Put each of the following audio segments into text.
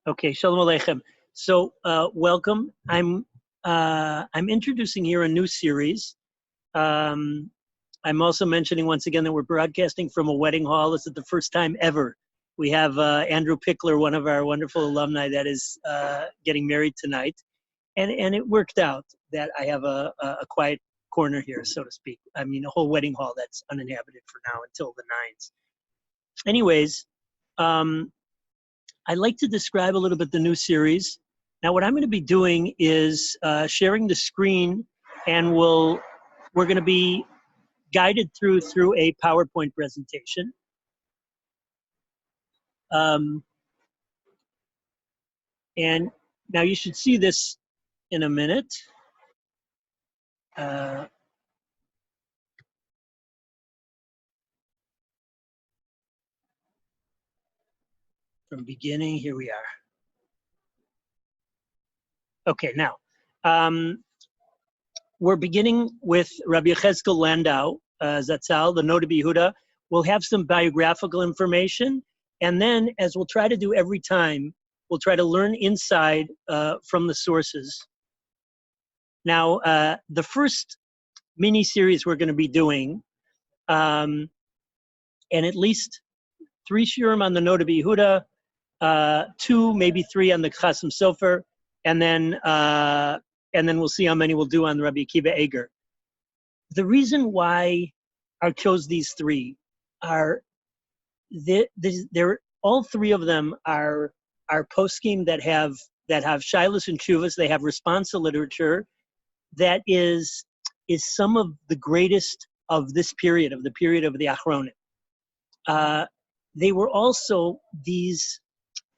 Okay, Shalom Aleichem. So, welcome. I'm introducing here a new series. I'm also mentioning once again that we're broadcasting from a wedding hall. This is the first time ever. We have Andrew Pickler, one of our wonderful alumni, that is getting married tonight. And it worked out that I have a quiet corner here, so to speak. I mean, a whole wedding hall that's uninhabited for now until the 9s. Anyways, I'd like to describe a little bit the new series. Now, what I'm going to be doing is sharing the screen, and we're going to be guided through a PowerPoint presentation. And now you should see this in a minute. From beginning, here we are. Okay, now, we're beginning with Rabbi Yechezkel Landau, Zatzal, the Noda B'Yehuda. We'll have some biographical information, and then, as we'll try to do every time, we'll try to learn inside from the sources. Now, the first mini-series we're going to be doing, and at least 3 shiurim on the Noda B'Yehuda, 2, maybe 3 on the Chasam Sofer, and then we'll see how many we'll do on Rabbi Akiva Eger. The reason why I chose these 3 are they're all 3 of them are poskim that have shilas and shuvas. They have responsa literature that is some of the greatest of this period, of the period of the Achronim. They were also these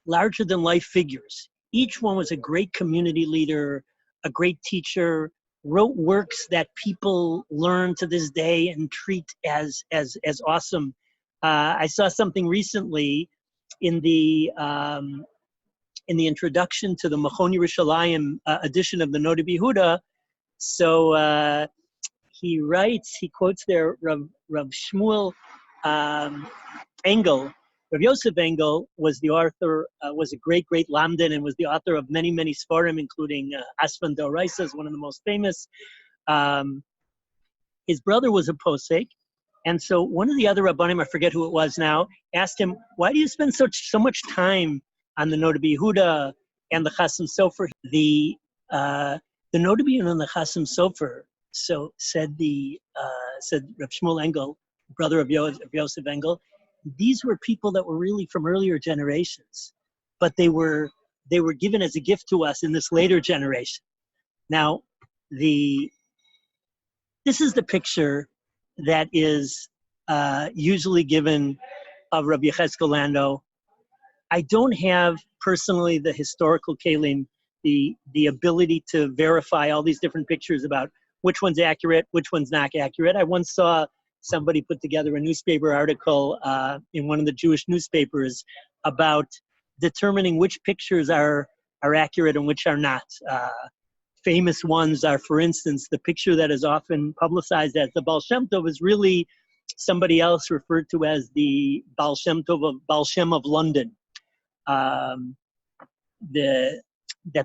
larger-than-life figures. Each one was a great community leader, a great teacher, wrote works that people learn to this day and treat as awesome. I saw something recently in the introduction to the Machon Yerushalayim edition of the Noda B'Yehuda. So he quotes there Rav Shmuel Engel. Rav Yosef Engel was the author, was a great lamdan, and was the author of many svarim, including Asfan D'Oraisa, one of the most famous. His brother was a posek, and so one of the other rabbanim, I forget who it was now, asked him, "Why do you spend so much time on the Noda B'Yehuda and the Chasam Sofer?" The Noda B'Yehuda and the Chasam Sofer. So said Rav Shmuel Engel, brother of Yosef Engel. These were people that were really from earlier generations, but they were given as a gift to us in this later generation. Now, this is the picture that is usually given of Rabbi Yechezkel Landau. I don't have personally the historical kelim, the ability to verify all these different pictures about which one's accurate, which one's not accurate. I once saw somebody put together a newspaper article in one of the Jewish newspapers about determining which pictures are accurate and which are not. Famous ones are, for instance, the picture that is often publicized as the Baal Shem Tov is really somebody else referred to as the Baal Shem Tov of Baal Shem of London. That the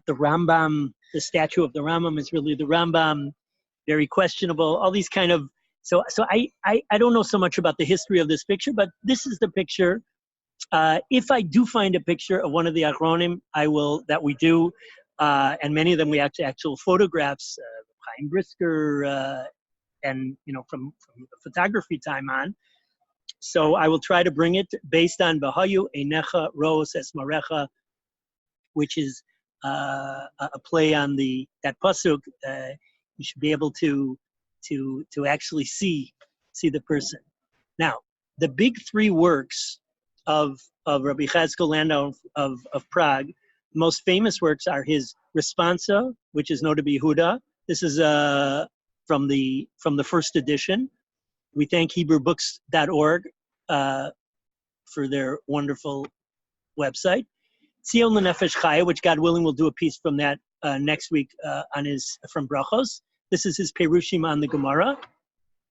Rambam, the statue of the Rambam is really the Rambam, very questionable, all these kind of. So I don't know so much about the history of this picture, but this is the picture. If I do find a picture of one of the Achronim, that we do, and many of them we actual photographs, Chaim Brisker, and from the photography time on. So I will try to bring it based on V'hayu Einecha Ros Esmarecha, which is a play on that pasuk. You should be able to actually see the person. Now, the big 3 works of Rabbi Yechezkel Landau of Prague, most famous works are his Responsa, which is Noda B'Yehuda. This is from the first edition. We thank HebrewBooks.org for their wonderful website. Tzion L'Nefesh Chaya, which God willing we'll do a piece from that next week from Brachos. This is his Perushim on the Gemara,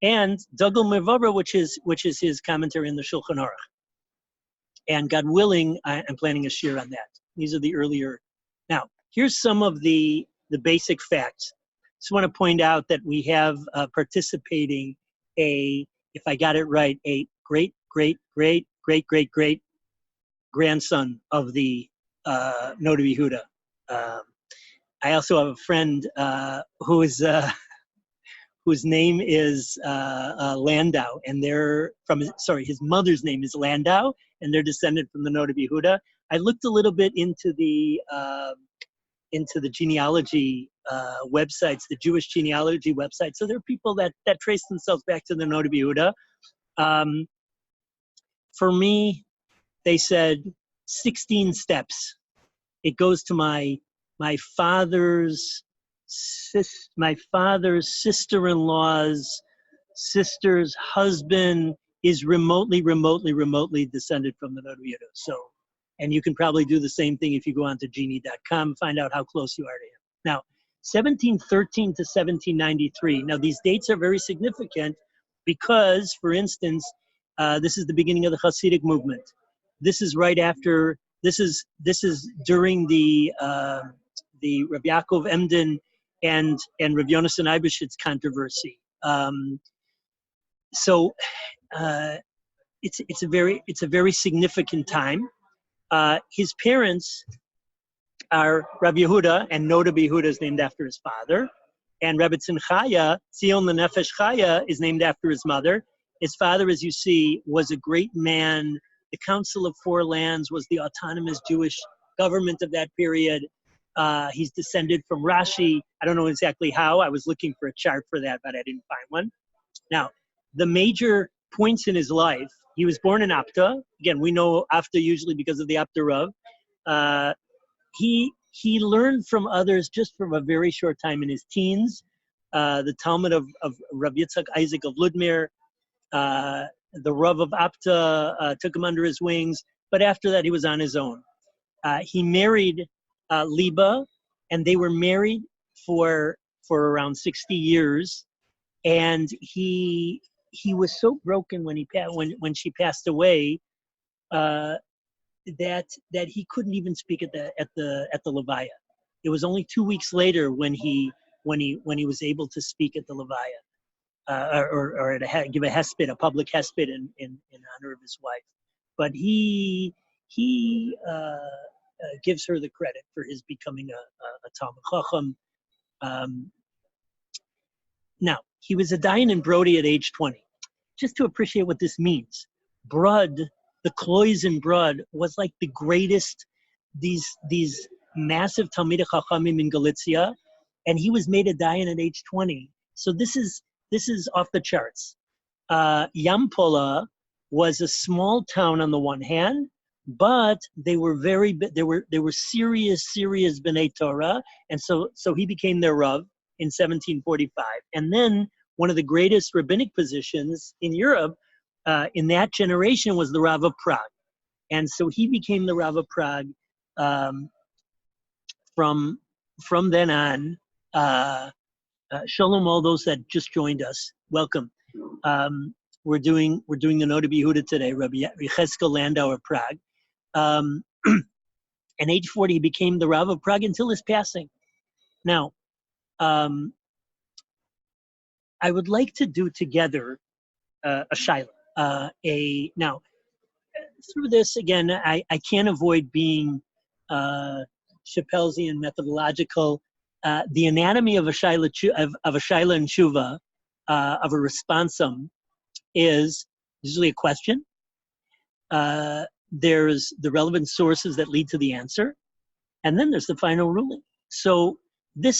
and Dagul Mevavra, which is his commentary in the Shulchan Aruch. And God willing, I'm planning a shiur on that. These are the earlier. Now, here's some of the basic facts. Just want to point out that we have participating if I got it right, a great grandson of the Noda Yehuda. I also have a friend whose name is Landau, and they're his mother's name is Landau, and they're descended from the Noda Yehuda. I looked a little bit into the genealogy websites, the Jewish genealogy websites. So there are people that trace themselves back to the Noda Yehuda. For me, they said 16 steps. It goes to my father's sister-in-law's sister's husband is remotely descended from the Noda Yehuda. So, and you can probably do the same thing if you go onto genie.com, find out how close you are to him. Now, 1713 to 1793. Now, these dates are very significant because, for instance, this is the beginning of the Hasidic movement. This is right after. This is during the Rabbi Yaakov Emden and Rav Yonasan Eibeshitz controversy. So it's a very significant time. His parents are Rabbi Yehuda, and Noda Yehuda is named after his father, and Rabbi Tzimchaya, Zion Lenefesh Chaya, is named after his mother. His father, as you see, was a great man. The Council of Four Lands was the autonomous Jewish government of that period. He's descended from Rashi. I don't know exactly how. I was looking for a chart for that, but I didn't find one. Now, the major points in his life, he was born in Apta. Again, we know Apta usually because of the Apta Rav. He learned from others just from a very short time in his teens. The Talmud of Rabbi Yitzchak Isaac of Ludmir, the Rav of Apta took him under his wings, but after that he was on his own. He married Liba, and they were married for around 60 years. And he was so broken when she passed away that he couldn't even speak at the Levaya. It was only 2 weeks later when he was able to speak at the Levaya. Or give a hesped, a public hesped in honor of his wife. But he gives her the credit for his becoming a Talmud Chacham. Now, he was a Dayan in Brody at age 20. Just to appreciate what this means, Brud, the Klois in Brud, was like the greatest, these massive Talmidei Chachamim in Galicia, and he was made a Dayan at age 20. So this is off the charts. Yampola was a small town on the one hand, but they were serious B'nai Torah, and so he became their Rav in 1745. And then one of the greatest rabbinic positions in Europe in that generation was the Rav of Prague, and so he became the Rav of Prague from then on. Shalom, all those that just joined us, welcome. We're doing the Noda Yehuda today, Rabbi Yecheskel Landau of Prague. And age 40, he became the Rav of Prague until his passing. Now, I would like to do together a Shila. Now, through this, again, I can't avoid being Chappellesian methodological. The anatomy of a Shila and Tshuva, of a responsum, is usually a question. There's the relevant sources that lead to the answer, and then there's the final ruling. So the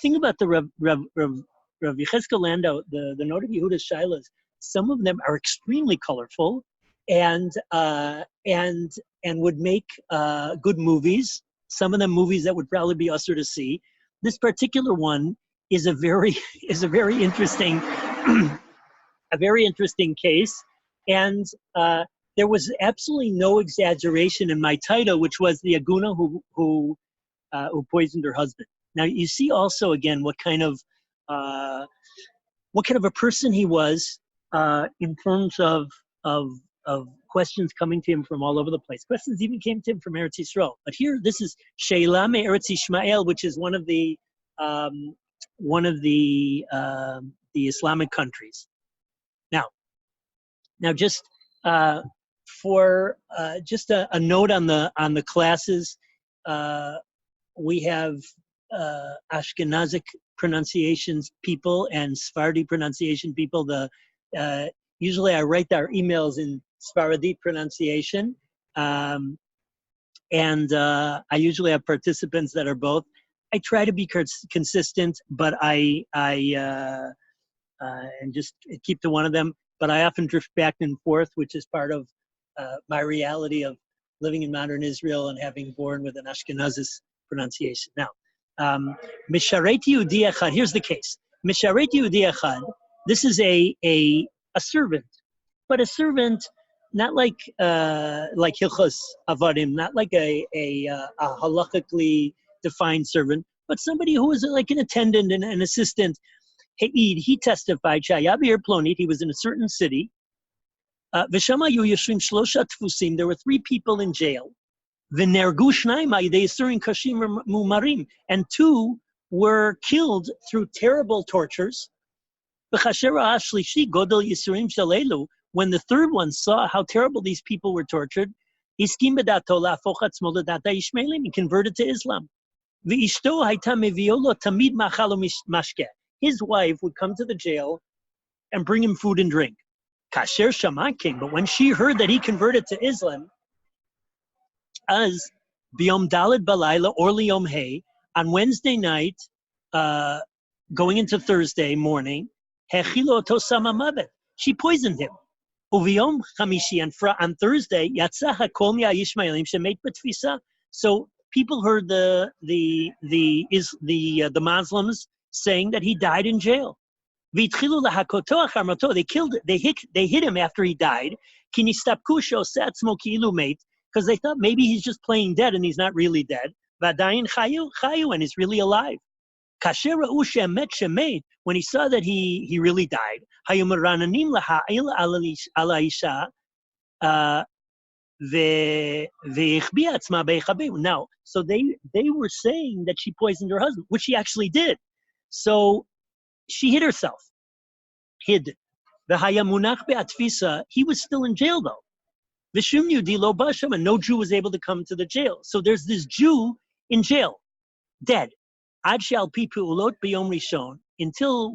thing about the Rav Yecheskel Landau, the Noda Yehuda Shilas, some of them are extremely colorful, and would make good movies. Some of them movies that would probably be usher to see. This particular one is a very interesting case, and there was absolutely no exaggeration in my title, which was the Agunah who poisoned her husband. Now you see also again what kind of a person he was in terms of questions coming to him from all over the place. Questions even came to him from Eretz Yisrael. But here, this is Shila me Eretz Yishmael, which is one of the Islamic countries. Now, just for just a note on the classes, we have Ashkenazic pronunciations people and Sephardi pronunciation people. Usually I write our emails in Sephardi pronunciation, and I usually have participants that are both. I try to be consistent, but I and just keep to one of them. But I often drift back and forth, which is part of my reality of living in modern Israel and having born with an Ashkenazi pronunciation. Now, Misharet Yehudi Echad, here's the case. Misharet Yehudi Echad, this is a servant, but a servant not like Hilchos Avadim, not like a halakhically defined servant, but somebody who was like an attendant and an assistant. He testified, he was in a certain city. There were 3 people in jail. And 2 were killed through terrible tortures. When the third one saw how terrible these people were tortured, he converted to Islam. His wife would come to the jail and bring him food and drink. Kasher Shama came, but when she heard that he converted to Islam, as Biyom Daled Balayla or Liyom Hey, on Wednesday night, going into Thursday morning, Hechilo Tosama Mavet, she poisoned him. Uviyom Chamishi, on Thursday, Yatzah HaKol Yishmaelim Shemet B'Tfisa. So people heard the Muslims saying that he died in jail. They hit him after he died. Because they thought maybe he's just playing dead and he's not really dead. And he's really alive. When he saw that he really died, now, so they were saying that she poisoned her husband, which she actually did. So she hid herself. He was still in jail though. And no Jew was able to come to the jail. So there's this Jew in jail, dead. Until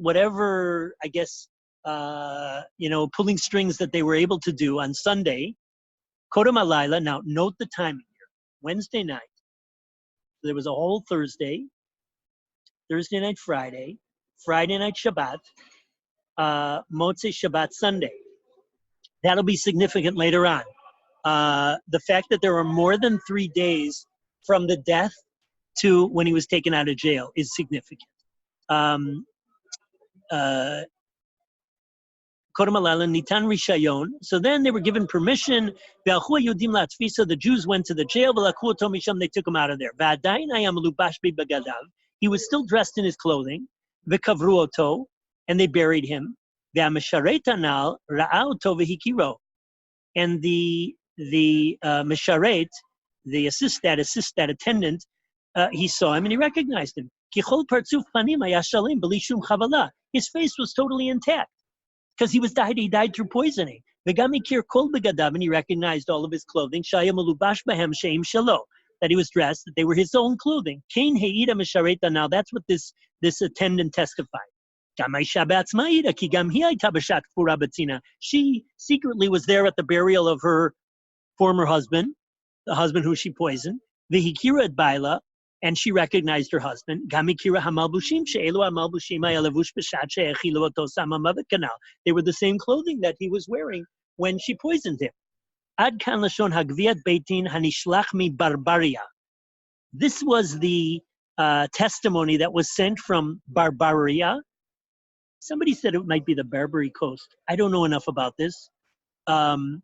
whatever, I guess, pulling strings that they were able to do on Sunday. Now note the timing here. Wednesday night. There was a whole Thursday night, Friday night, Shabbat, Motzei Shabbat, Sunday. That'll be significant later on. The fact that there are more than 3 days from the death to when he was taken out of jail is significant. Nitan Rishayon. So then they were given permission. The Jews went to the jail. They took him out of there. He was still dressed in his clothing. And they buried him. And the Misharet, that attendant, he saw him and he recognized him. His face was totally intact because he died through poisoning. And he recognized all of his clothing, that he was dressed, that they were his own clothing. Now that's what this attendant testified. She secretly was there at the burial of her former husband, the husband who she poisoned. And she recognized her husband. They were the same clothing that he was wearing when she poisoned him. This was the testimony that was sent from Barbaria. Somebody said it might be the Barbary Coast. I don't know enough about this. Huatak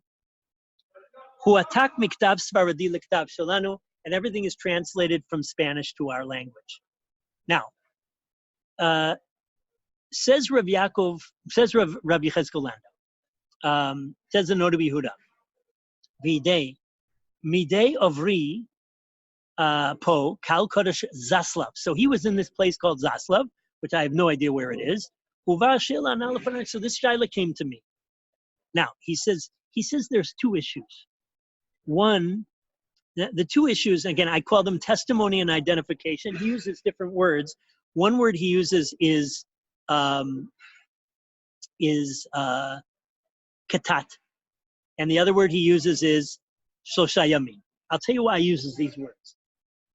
miktav svaradi liktav shalanu, and everything is translated from Spanish to our language. Now, says Rabbi Yecheskel Lando, says the Noda B'Yehuda, V'idei midei ovri po kal kodesh Zaslav. So he was in this place called Zaslav, which I have no idea where it is. Uva Shila na lefanai. So this Shila came to me. Now he says there's two issues. One, the two issues, again, I call them testimony and identification. He uses different words. One word he uses is katat, and the other word he uses is shoshayami. I'll tell you why he uses these words.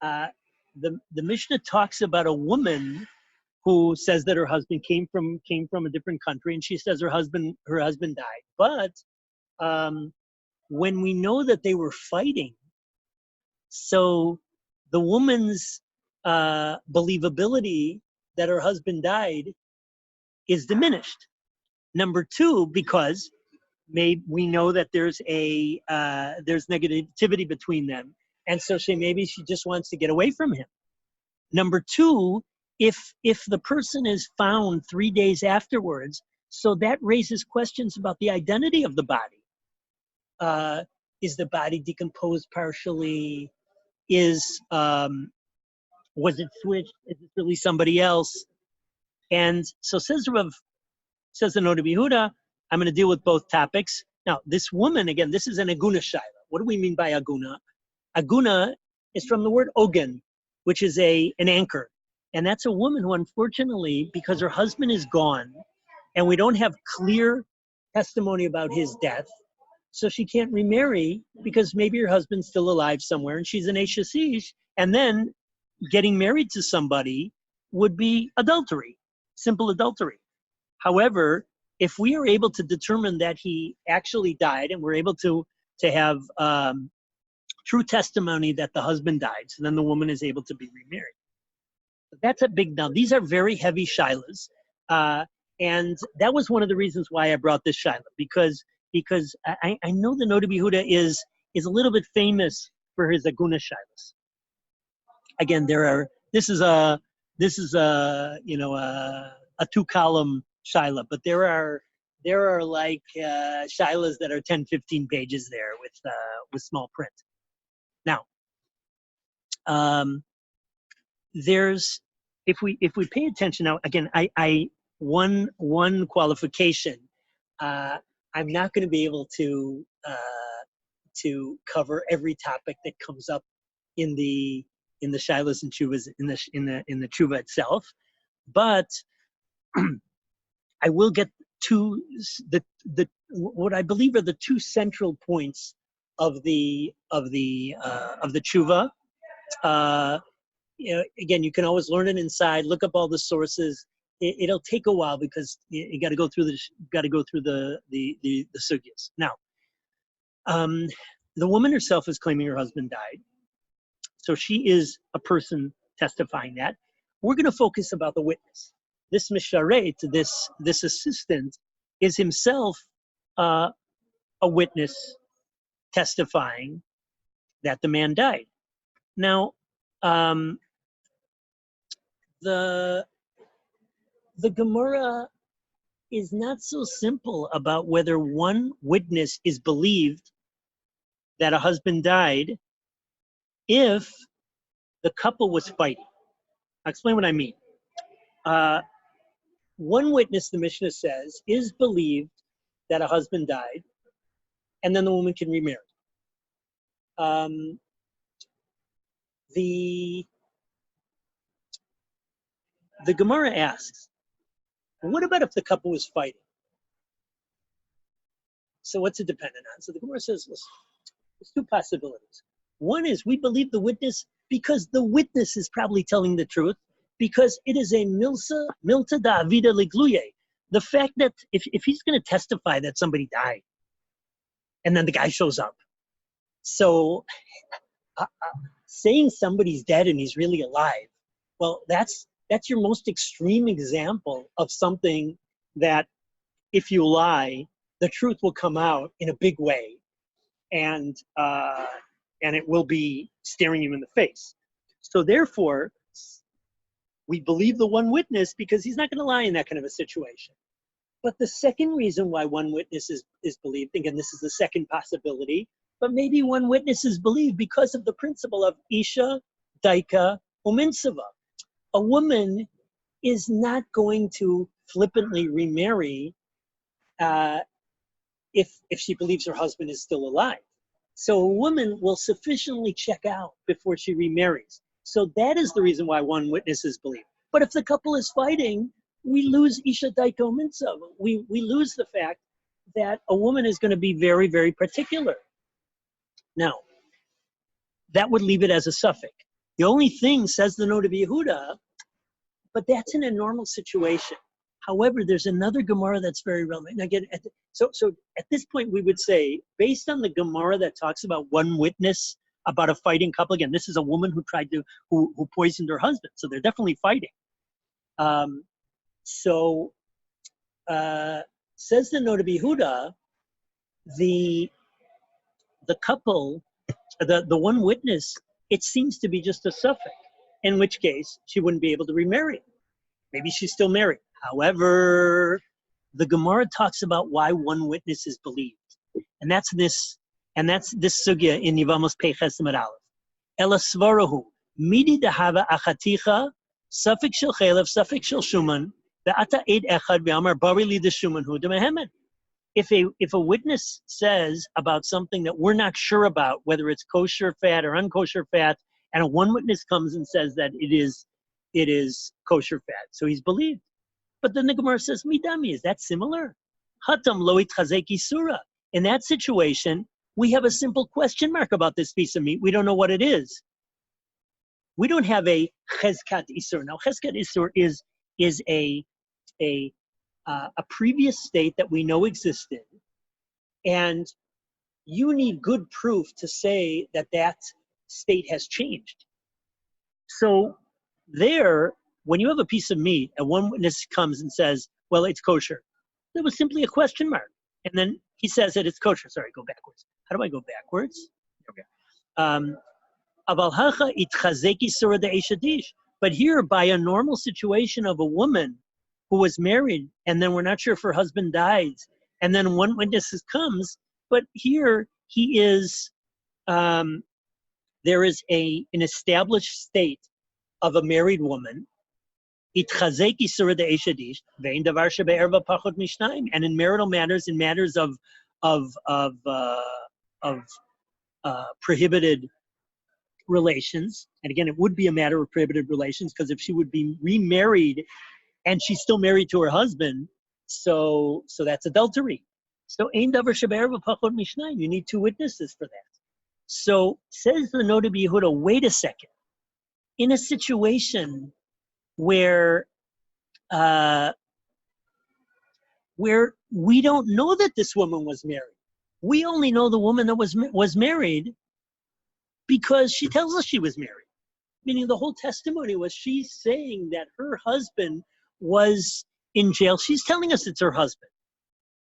The Mishnah talks about a woman who says that her husband came from a different country, and she says her husband died. But when we know that they were fighting, so the woman's believability that her husband died is diminished. Number two, because we know that there's negativity between them, and so maybe she just wants to get away from him. Number two, if the person is found 3 days afterwards, so that raises questions about the identity of the body. Is the body decomposed partially? Was it switched? Is it really somebody else? And so says the Noda B'Yehuda, I'm going to deal with both topics. Now, this woman, again, this is an Agunah Shila. What do we mean by Agunah? Agunah is from the word ogen, which is an anchor. And that's a woman who, unfortunately, because her husband is gone, and we don't have clear testimony about his death, so she can't remarry because maybe her husband's still alive somewhere, and she's an Eishasish, and then getting married to somebody would be adultery, simple adultery. However, if we are able to determine that he actually died, and we're able to have true testimony that the husband died, so then the woman is able to be remarried. That's a big now. These are very heavy shilas, and that was one of the reasons why I brought this shila, because I know the Noda B'Yehuda is a little bit famous for his Agunah shilas. Again, this is a 2-column shila, but there are like shilas that are 10, 15 pages there with small print. Now, there's if we pay attention now, again, I one qualification. I'm not going to be able to cover every topic that comes up in the shilas and chuvas in the chuva itself, but I will get to the what I believe are the two central points of the chuva. Again, you can always learn it inside. Look up all the sources. It'll take a while because you got to go through the sugyas. Now, the woman herself is claiming her husband died, so she is a person testifying that. We're going to focus about the witness. This misharet, this assistant, is himself a witness testifying that the man died. Now, the Gemara is not so simple about whether one witness is believed that a husband died if the couple was fighting. I'll explain what I mean. One witness, the Mishnah says, is believed that a husband died, and then the woman can remarry. The Gemara asks, what about if the couple was fighting? So what's it dependent on? So the Gemara says, listen, there's two possibilities. One is we believe the witness because the witness is probably telling the truth, because it is a milta da'avida ligluye. The fact that if he's going to testify that somebody died, and then the guy shows up, so saying somebody's dead and he's really alive, well, that's your most extreme example of something that if you lie, the truth will come out in a big way, and it will be staring you in the face. So therefore, we believe the one witness because he's not going to lie in that kind of a situation. But the second reason why one witness is believed, again, this is the second possibility, but maybe one witness is believed because of the principle of Isha, Daika, Uminsava. A woman is not going to flippantly remarry if she believes her husband is still alive. So a woman will sufficiently check out before she remarries. So that is the reason why one witness is believed. But if the couple is fighting, we lose Isha Daiko Minsav. We lose the fact that a woman is going to be very, very particular. Now, that would leave it as a suffix. The only thing, says the Noda Yehuda, but that's in a normal situation. However, there's another Gemara that's very relevant. Again, so at this point, we would say, based on the Gemara that talks about one witness about a fighting couple, again, this is a woman who who poisoned her husband, so they're definitely fighting. Says the Noda Yehuda, the couple, the one witness, it seems to be just a suffix, in which case she wouldn't be able to remarry. Maybe she's still married. However, the Gemara talks about why one witness is believed. And that's this sugya in Yivamos Peiches Amud Aleph. Ela svarahu, midi dehava achaticha, suffix shel chelev, suffix shel shuman, ve'ata eid echad ve'amar bari li deshuman hu demehemen. If a witness says about something that we're not sure about, whether it's kosher fat or unkosher fat, and a one witness comes and says that it is kosher fat, so he's believed. But then the Gemara says, midami, is that similar? Hatam lo itchazeki surah. In that situation, we have a simple question mark about this piece of meat. We don't know what it is. We don't have a chezkat isur. Now, chezkat isur is a previous state that we know existed, and you need good proof to say that that state has changed. So there, when you have a piece of meat and one witness comes and says, well, it's kosher, there was simply a question mark. And then he says that it's kosher. Sorry, go backwards. How do I go backwards? Okay. But here, by a normal situation of a woman who was married, and then we're not sure if her husband died, and then one witness comes, but here he is, there is an established state of a married woman, and in marital matters, in matters of prohibited relations, and again, it would be a matter of prohibited relations, because if she would be remarried and she's still married to her husband, so that's adultery. So ein davar shebe'erev pachot mishnayim. You need two witnesses for that. So says the Noda Yehuda, wait a second. In a situation where we don't know that this woman was married, we only know the woman that was married because she tells us she was married. Meaning the whole testimony was she's saying that her husband was in jail. She's telling us it's her husband.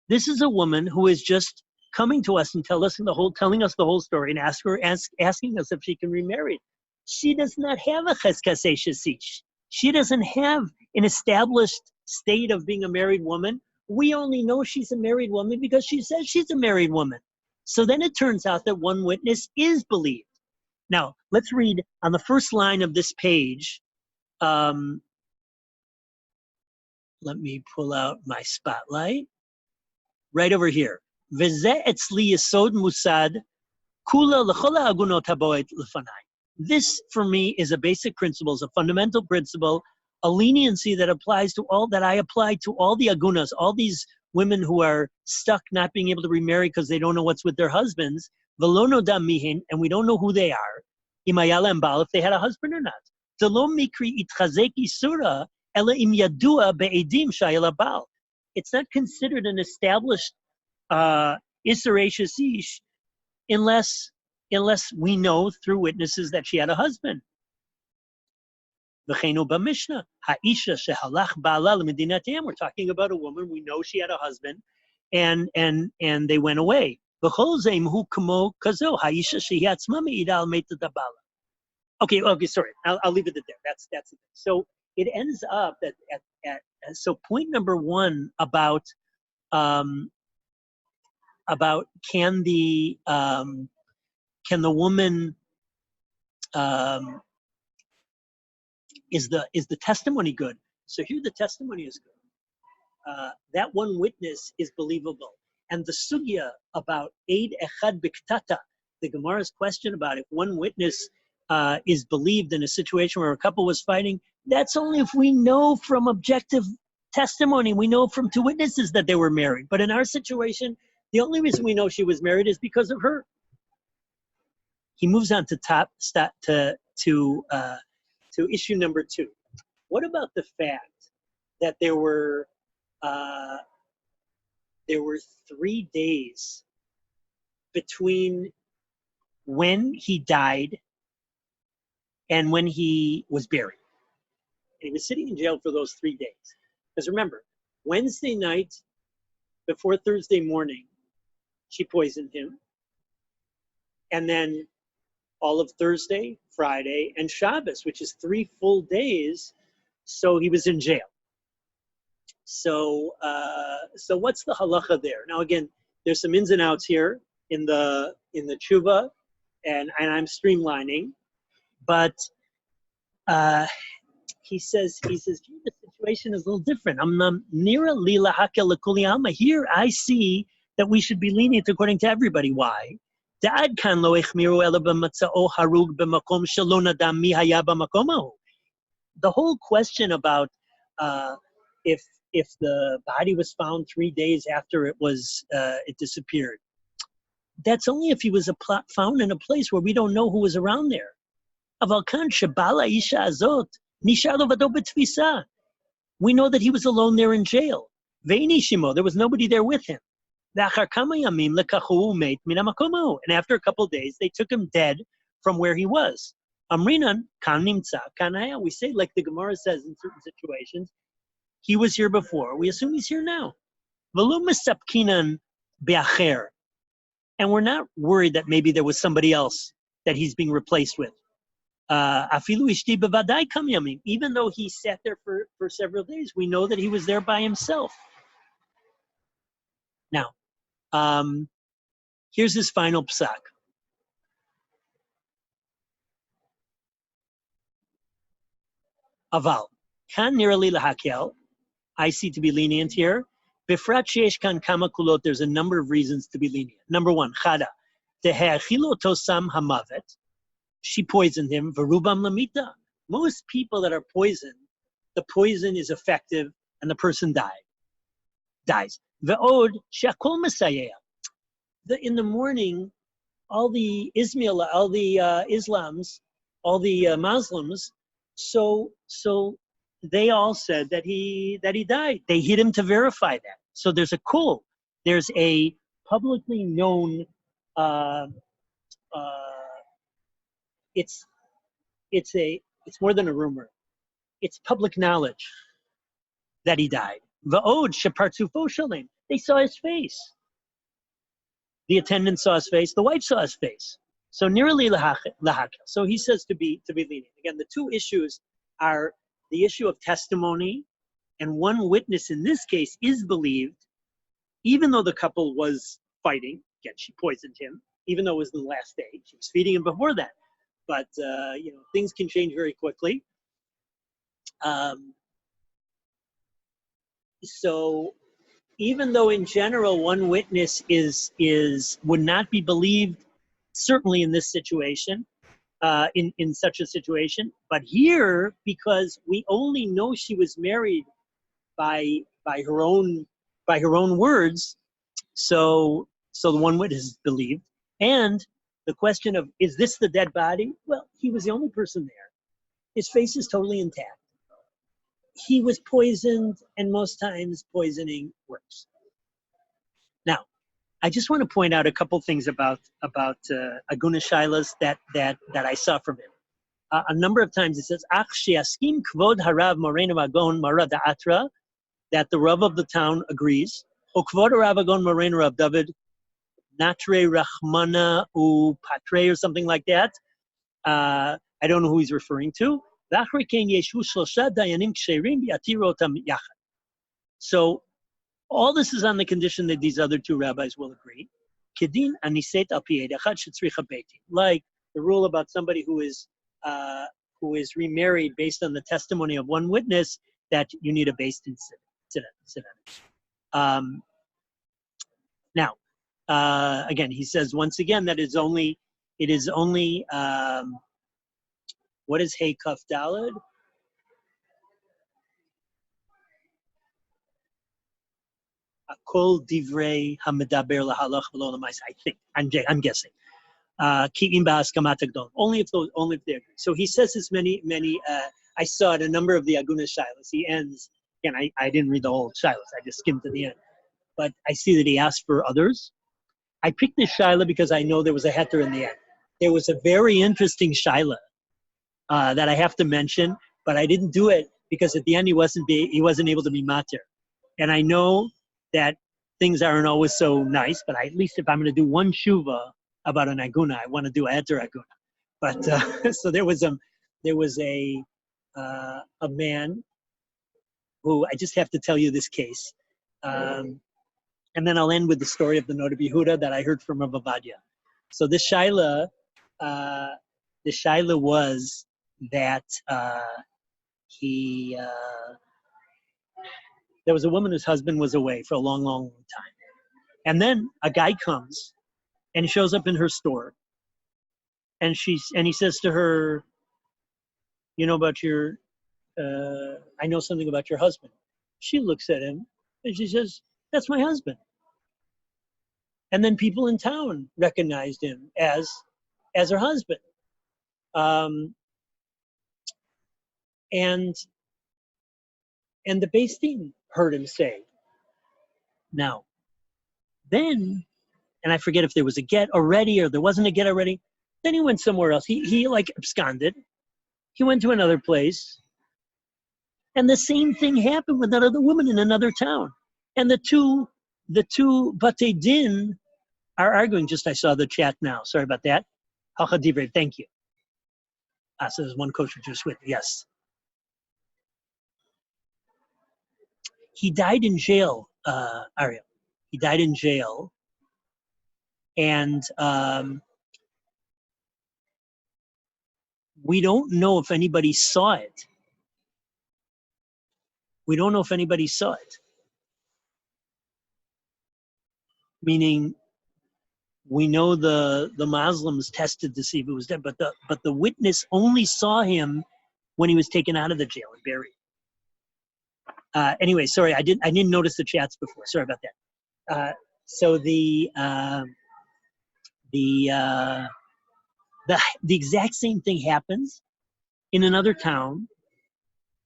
This is a woman who is just coming to us and telling us the whole story and asking us if she can remarry. She does not have a cheskas eishesish. She doesn't have an established state of being a married woman. We only know she's a married woman because she says she's a married woman. So then it turns out that one witness is believed. Now, let's read on the first line of this page. Let me pull out my spotlight. Right over here. V'zeh etzli yesod musad kula l'chola agunot haboet l'fanai. This, for me, is a basic principle, is a fundamental principle, a leniency that applies to all, that I apply to all the agunahs, all these women who are stuck not being able to remarry because they don't know what's with their husbands, v'lo noda mihin, and we don't know who they are, imayala and bal, if they had a husband or not. Zelo mikri itchazek isura, ela im yadua be'edim shayala bal. It's not considered an established isur eishesish unless we know through witnesses that she had a husband. We're talking about a woman, we know she had a husband, and they went away. Okay, sorry, I'll leave it at there. That's it. So it ends up that so point number one about can the can the woman, is the testimony good? So here the testimony is good. That one witness is believable. And the sugya about Eid Echad Biktata, the Gemara's question about if one witness is believed in a situation where a couple was fighting, that's only if we know from objective testimony, we know from two witnesses that they were married. But in our situation, the only reason we know she was married is because of her. He moves on to issue number 2. What about the fact that there were 3 days between when he died and when he was buried? And he was sitting in jail for those 3 days. Because remember, Wednesday night before Thursday morning, she poisoned him. And then all of Thursday, Friday, and Shabbos, which is 3 full days, so he was in jail. So what's the halacha there? Now again, there's some ins and outs here in the tshuva, and I'm streamlining, but he says, gee, the situation is a little different. Here I see that we should be lenient according to everybody. Why? The whole question about if the body was found 3 days after it disappeared, that's only if he was found in a place where we don't know who was around there. We know that he was alone there in jail. There was nobody there with him. And after a couple of days, they took him dead from where he was. We say, like the Gemara says in certain situations, he was here before. We assume he's here now. And we're not worried that maybe there was somebody else that he's being replaced with. Even though he sat there for several days, we know that he was there by himself. Now, here's his final psak. Aval, kan nirali lahakel, I see to be lenient here. Befrat sheesh kan kama kulot, there's a number of reasons to be lenient. Number 1, chada, tehachilo tosam hamavet, she poisoned him, verubam lamita. Most people that are poisoned, the poison is effective and the person dies. Ve'od shakol masayeh. In the morning, all the Islams, all the Muslims, so they all said that he died. They hit him to verify that. So there's a kul. There's a publicly known. It's more than a rumor. It's public knowledge that he died. Va'od shepartzufo shalem. They saw his face. The attendant saw his face. The wife saw his face. So nearly lahak. So he says to be lenient. Again, the two issues are the issue of testimony, and one witness in this case is believed, even though the couple was fighting. Again, she poisoned him, even though it was the last day. She was feeding him before that. But things can change very quickly. So even though in general one witness would not be believed, certainly in this situation, in such a situation, but here, because we only know she was married by her own words, so the one witness is believed. And the question of, is this the dead body? Well, he was the only person there. His face is totally intact. He was poisoned, and most times poisoning works. Now, I just want to point out a couple things about Agunah Shilas that I saw from him. A number of times it says, Ach she'askim kvod harav moreinu agon mara da'atra, that the Rav of the town agrees. O kvod harav agon moreinu Rav David Natre Rachmana u Patre or something like that. I don't know who he's referring to. So all this is on the condition that these other two rabbis will agree. kedin aniset al pi ed echad shetzricha beit din. Like the rule about somebody who is remarried based on the testimony of one witness, that you need a beis din sit. Now, again, he says once again that it is only what is Hey Kaf Daled? Kol divrei hamedaber lahalach v'lo l'maisa. I think I'm guessing. Ki'im ba'askamat agdol. Only if they agree. So he says this many. I saw it a number of the Agunah Shilas. He ends again. I didn't read the whole Shilas. I just skimmed to the end. But I see that he asked for others. I picked this Shila because I know there was a heter in the end. There was a very interesting Shila that I have to mention, but I didn't do it because at the end he wasn't able to be matir. And I know that things aren't always so nice, but at least if I'm going to do one shuva about an aguna, I want to do a heter aguna. But so there was a man who, I just have to tell you this case. And then I'll end with the story of the Noda B'Yehuda that I heard from Rav Ovadia. So this Shaila was that there was a woman whose husband was away for a long, long time. And then a guy comes and he shows up in her store. And he says to her, I know something about your husband. She looks at him and she says, that's my husband. And then people in town recognized him as her husband. And the beis din heard him say. Now, then, and I forget if there was a get already or there wasn't a get already. Then he went somewhere else. He like absconded. He went to another place. And the same thing happened with that other woman in another town. And the two batei din are arguing. Just I saw the chat now. Sorry about that. Thank you. So there's one kosher Jewish with me. Yes. He died in jail, Ariel. He died in jail. And we don't know if anybody saw it. Meaning, we know the Muslims tested to see if it was dead, but the witness only saw him when he was taken out of the jail and buried. Anyway, sorry, I didn't notice the chats before. Sorry about that. So the exact same thing happens in another town,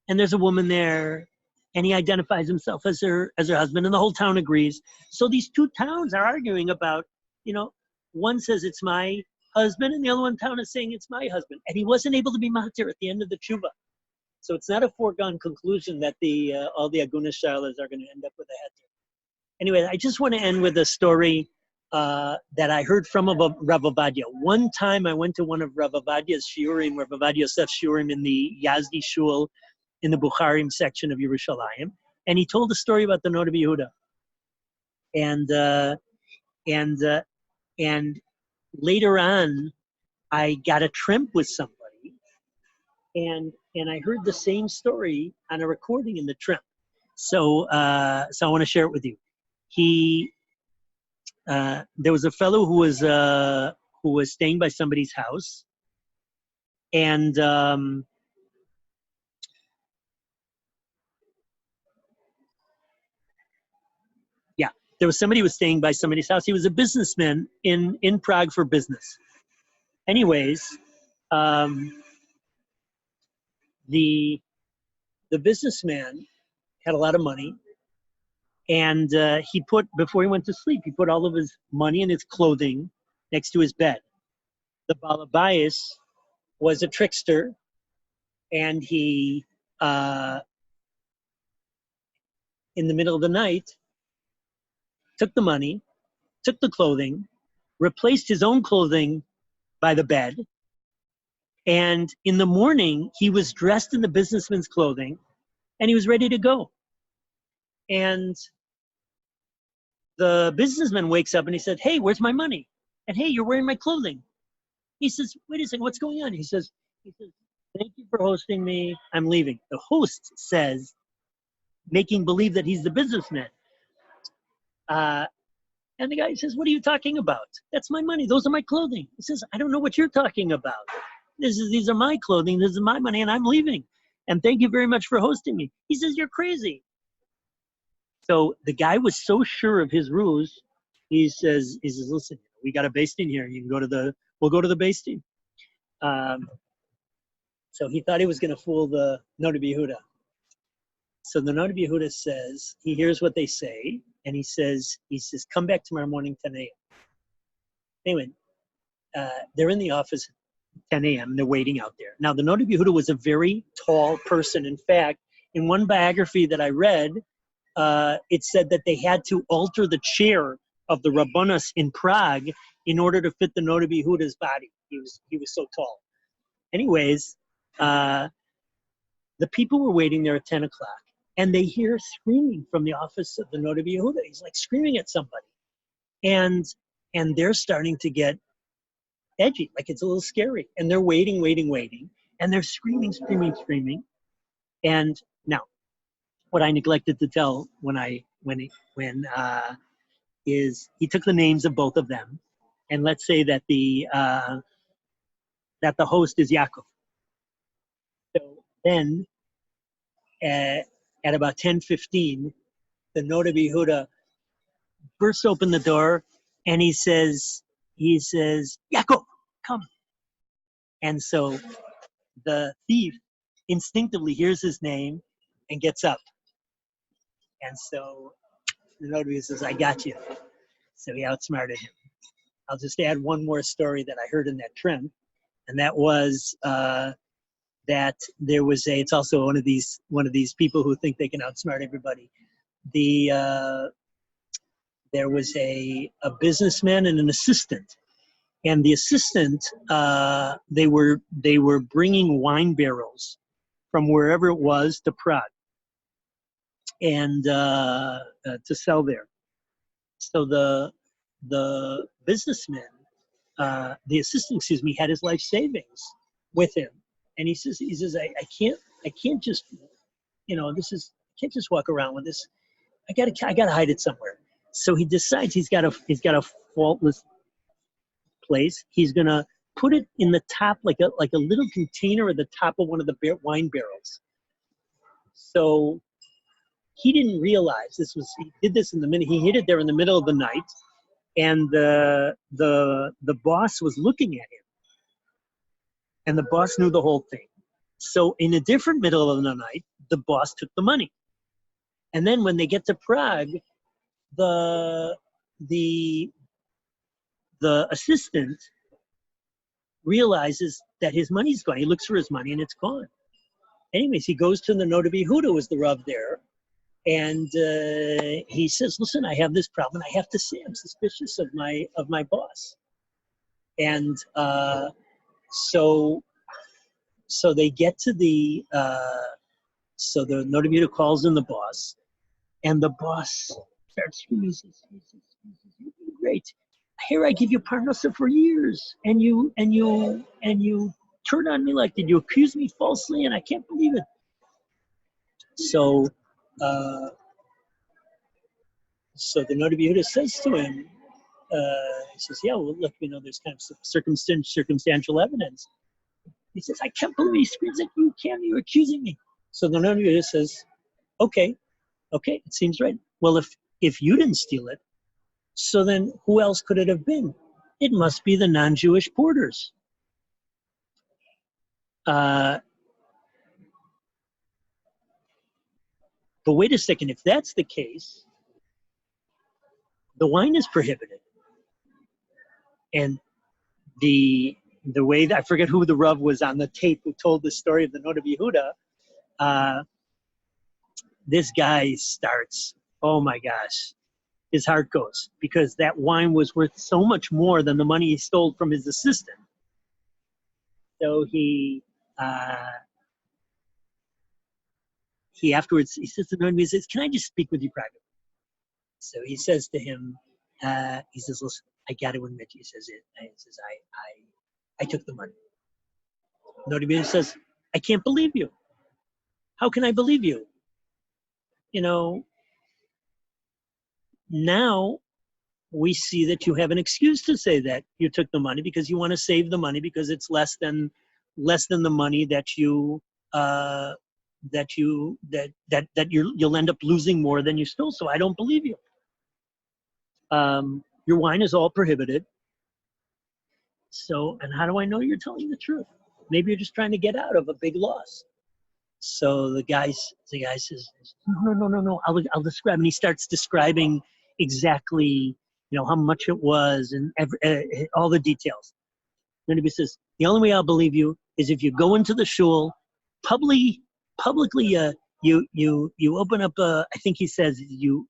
and there's a woman there, and he identifies himself as her husband, and the whole town agrees. So these two towns are arguing about, one says it's my husband, and the other one town is saying it's my husband, and he wasn't able to be matir at the end of the tshuva. So it's not a foregone conclusion that all the Agunah Shilas are going to end up with a heter. Anyway, I just want to end with a story that I heard from Rav Ovadia. One time I went to one of Rav Ovadia's shiurim, Rav Ovadia Yosef's shiurim in the Yazdi Shul in the Bukharim section of Yerushalayim, and he told a story about the Noda B'Yehuda. And later on, I got a trimp with somebody, and I heard the same story on a recording in the trimp. So I want to share it with you. There was a fellow who was staying by somebody's house, and there was somebody who was staying by somebody's house. He was a businessman in Prague for business. Anyways, the businessman had a lot of money, and before he went to sleep, he put all of his money and his clothing next to his bed. The Balabayas was a trickster, and he, in the middle of the night, took the money, took the clothing, replaced his own clothing by the bed, and in the morning, he was dressed in the businessman's clothing, and he was ready to go. And the businessman wakes up and he said, hey, where's my money? And hey, you're wearing my clothing. He says, wait a second, what's going on? He says, thank you for hosting me. I'm leaving. The host says, making believe that he's the businessman. And the guy says, what are you talking about? That's my money. Those are my clothing. He says, I don't know what you're talking about. These are my clothing. This is my money, and I'm leaving. And thank you very much for hosting me. He says, you're crazy. So the guy was so sure of his ruse. He says, listen, we got a basting here. You can we'll go to the basting. So he thought he was going to fool the Noda B'Yehuda. So the Noda B'Yehuda says, he hears what they say, and he says, come back tomorrow morning, 10 a.m. Anyway, they're in the office at 10 a.m. They're waiting out there. Now, the Noda B'Yehuda was a very tall person. In fact, in one biography that I read, it said that they had to alter the chair of the Rabbanus in Prague in order to fit the Noda B'Yehuda's body. He was so tall. Anyways, the people were waiting there at 10 o'clock, and they hear screaming from the office of the Noda B'Yehuda. He's like screaming at somebody. And they're starting to get edgy, like it's a little scary. And they're waiting, and they're screaming. And now, what I neglected to tell is he took the names of both of them, and let's say that the host is Yaakov. So then, at about 10:15, the Noda B'Yehuda bursts open the door, and he says, Yaakov, come. And so the thief instinctively hears his name and gets up. And so the Noda B'Yehuda says, I got you. So he outsmarted him. I'll just add one more story that I heard in that trend, and that was that there was it's also one of these people who think they can outsmart everybody. There was a businessman and an assistant, and the assistant they were bringing wine barrels from wherever it was to Prague, and to sell there. So the businessman, the assistant, had his life savings with him, and he says, I can't just, can't just walk around with this. I gotta hide it somewhere. So he decides he's got a faultless place. He's gonna put it in the top, like a little container at the top of one of the wine barrels. So he didn't realize he did this he hid it there in the middle of the night, and the boss was looking at him, and the boss knew the whole thing. So in a different middle of the night, the boss took the money, and then when they get to Prague, the assistant realizes that his money's gone. He looks for his money, and it's gone. Anyways, he goes to the Noda B'Yehuda, who was the Rav there, and he says, listen, I have this problem. I have to say I'm suspicious of my boss. And so they get to so the Noda B'Yehuda calls in the boss, and the boss starts screaming. He says, you're doing great. Here I give you parnasa for years, and you turn on me like that. You accuse me falsely, and I can't believe it. So the Noda B'Yehuda says to him, he says, yeah, well, look, there's kind of circumstantial evidence. He says, I can't believe he screams at you. You're accusing me. So the Noda B'Yehuda says, okay, it seems right. Well, if you didn't steal it, so then who else could it have been? It must be the non-Jewish porters. But wait a second, if that's the case, the wine is prohibited. And the way that, I forget who the Rav was on the tape who told the story of the Noda B'Yehuda, this guy starts, oh my gosh, his heart goes, because that wine was worth so much more than the money he stole from his assistant. So he afterwards, he says to the Noda B'Yehuda, he says, can I just speak with you privately? So he says to him, he says, listen, I got to admit, he says, I took the money. Noda says, I can't believe you. How can I believe you? You know, now we see that you have an excuse to say that you took the money because you want to save the money because it's less than the money that you'll end up losing more than you stole. So I don't believe you. Your wine is all prohibited. So, and how do I know you're telling the truth? Maybe you're just trying to get out of a big loss. So the guy says, no. I'll describe. And he starts describing exactly, how much it was and all the details. Then he says, the only way I'll believe you is if you go into the shul, publicly, you open up I think he says you